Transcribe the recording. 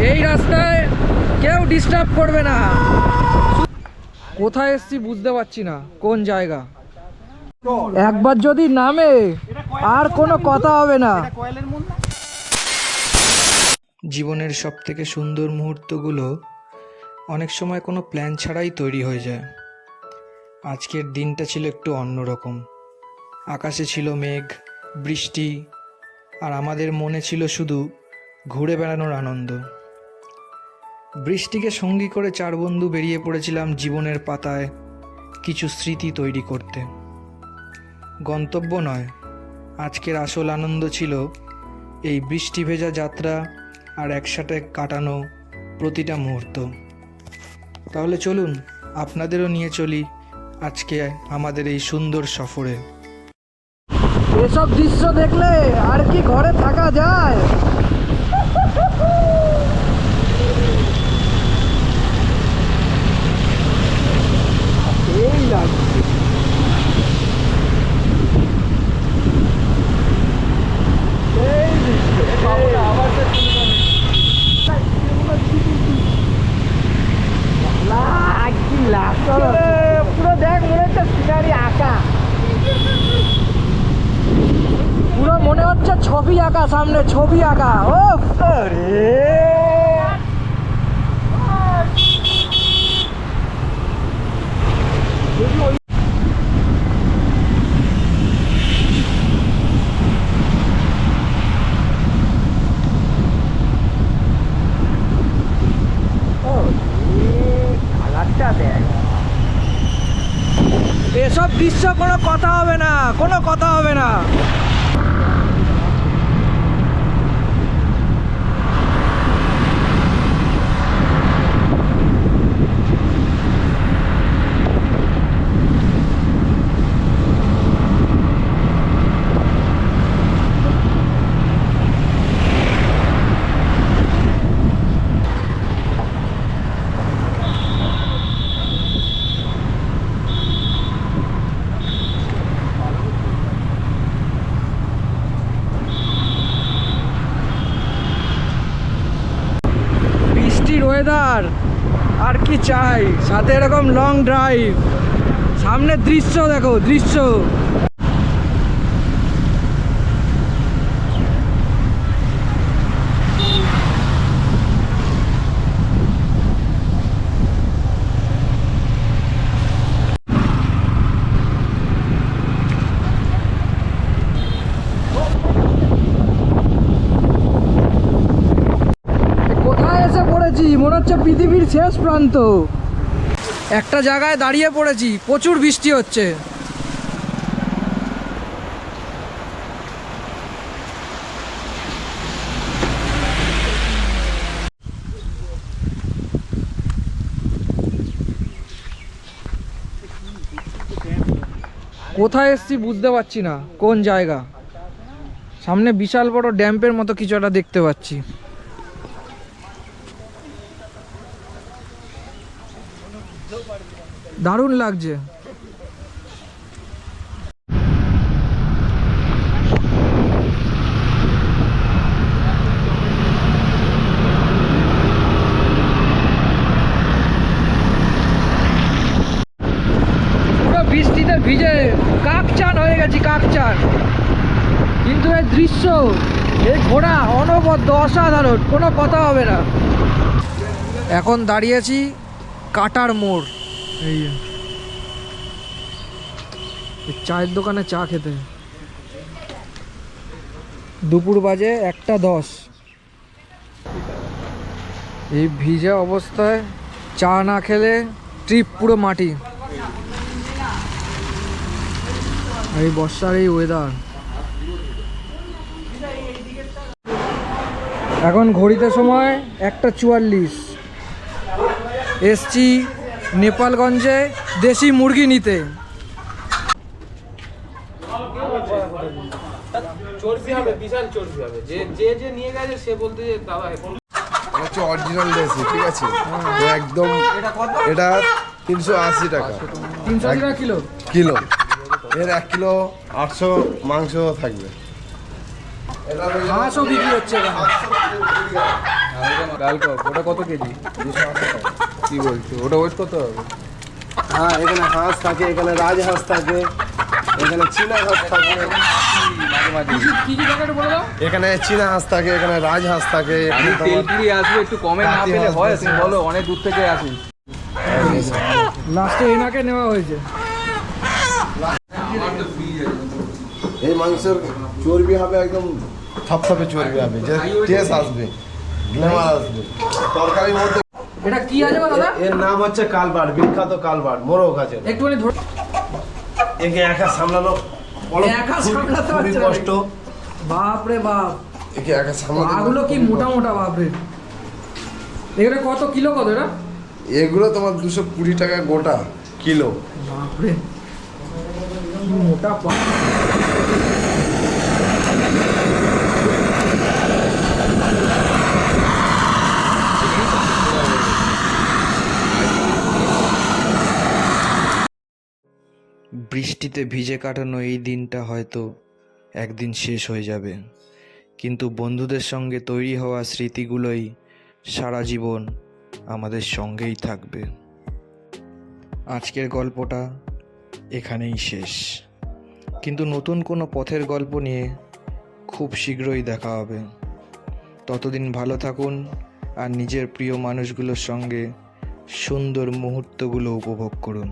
এই রাস্তায় কেউ ডিস্টার্ব করবে না। কোথায় এসছি বুঝতে পারছি না, কোন জায়গা। একবার যদি নামে আর কোনো কথা হবে না। জীবনের সব থেকে সুন্দর মুহূর্তগুলো অনেক সময় কোনো প্ল্যান ছাড়াই তৈরি হয়ে যায়। আজকের দিনটা ছিল একটু অন্যরকম। আকাশে ছিল মেঘ, বৃষ্টি, আর আমাদের মনে ছিল শুধু ঘুরে বেড়ানোর আনন্দ। বৃষ্টিকে সঙ্গী করে চার বন্ধু বেরিয়ে পড়েছিলাম জীবনের পাতায় কিছু স্মৃতি তৈরি করতে। গন্তব্য নয়, আজকের আসল আনন্দ ছিল এই বৃষ্টি ভেজা যাত্রা আর একসাথে কাটানো প্রতিটা মুহূর্ত। তাহলে চলুন আপনাদেরও নিয়ে চলি আজকে আমাদের এই সুন্দর সফরে। এসব দৃশ্য দেখলে আর কি ঘরে থাকা যায়? এই লাগছে। পুরো দেখ, মনে হচ্ছে সিনারি আঁকা, পুরো মনে হচ্ছে ছবি আঁকা, সামনে ছবি আঁকা। ও এসব দৃশ্য কোনো কথা হবে না, কোনো কথা হবে না। ওয়েদার আর কি চাই, সাথে এরকম লং ড্রাইভ, সামনে দৃশ্য দেখো, দৃশ্য। মনে হচ্ছে পৃথিবীর শেষ প্রান্ত। একটা জায়গায় দাঁড়িয়ে পড়েছি, প্রচুর বৃষ্টি হচ্ছে। কোথায় এসছি বুঝতে পারছি না, কোন জায়গা। সামনে বিশাল বড় ড্যাম্পের মতো কিছু একটা দেখতে পাচ্ছি। দারুণ লাগছে। পুরো বৃষ্টিতে ভিজে কাকচান হয়ে গেছি, কাকচান। কিন্তু এই দৃশ্য, এই ঘোড়া অনবদ্য, অসাধারণ, কোনো কথা হবে না। এখন দাঁড়িয়েছি কাটার মোড়। এই চায়ের দোকানে চা খেতে। দুপুর বাজে 1:10। এই ভিজা অবস্থায় চা না খেলে ট্রিপ পুরো মাটি। এই বর্ষার এই ওয়েদার। এখন ঘড়িতে সময় 1:44। এসছি নেপালগঞ্জে দেশি মুরগি নিতে। চর্বি হবে, বিশাল চর্বি হবে। যে নিয়ে গেছে সে বলতে যে দাদা এখন হচ্ছে অরিজিনাল দেশি, ঠিক আছে? একদম এটা 380 টাকা। 380 টাকা কিলো। কিলো এর 1 কিলো 800 মাংস থাকবে। হাঁসও বিক্রি হচ্ছে। লালকক ওটা কত কেজি? কি বলছো, ওটা ওয়েট কত হবে? হ্যাঁ, এখানে হাঁস থাকে, এখানে রাজহাঁস থাকে, এখানে চীনা হাঁস থাকে, কি কি জায়গাটা বলে দাও। এখানে চীনা হাঁস থাকে, এখানে রাজহাঁস থাকে, আমি তেলপুরি আসবে, একটু কমে না পেলে হয়? তুমি বলো, অনেক দূর থেকে আসি। লাস্টে এনাকে নেওয়া হয়েছে। এই মাংসের চর্বি হবে একদম থপথপে চর্বি হবে, যে টেস্ট আসবে, গ্ল্যামার আসবে তরকারির মধ্যে। এটা কি আছে গো দাদা? এর নাম হচ্ছে কালবাট, বিখ্যাত কালবাট, মোরগ আছে। একটুখানি ধর। একে একা সামলানো একা সামলাতে খুবই পারছে না। কষ্ট, বাপ রে বাপ, একে একা সামলাতে পাগুলো কি খুবই মোটা কষ্ট। মোটা বাপ রে। এগুলো কত কিলো কত এটা? এগুলো তোমার 220 টাকা গোটা কিলো। বাপ রে, কি মোটা পা। বৃষ্টিতে ভিজে কাটানো এই দিনটা হয়তো একদিন শেষ হয়ে যাবে, কিন্তু বন্ধুদের সঙ্গে তৈরি হওয়া স্মৃতিগুলোই সারা জীবন আমাদের সঙ্গেই থাকবে। আজকের গল্পটা এখানেই শেষ, কিন্তু নতুন কোনো পথের গল্প নিয়ে খুব শীঘ্রই দেখা হবে। ততদিন ভালো থাকুন আর নিজের প্রিয় মানুষগুলোর সঙ্গে সুন্দর মুহূর্তগুলো উপভোগ করুন।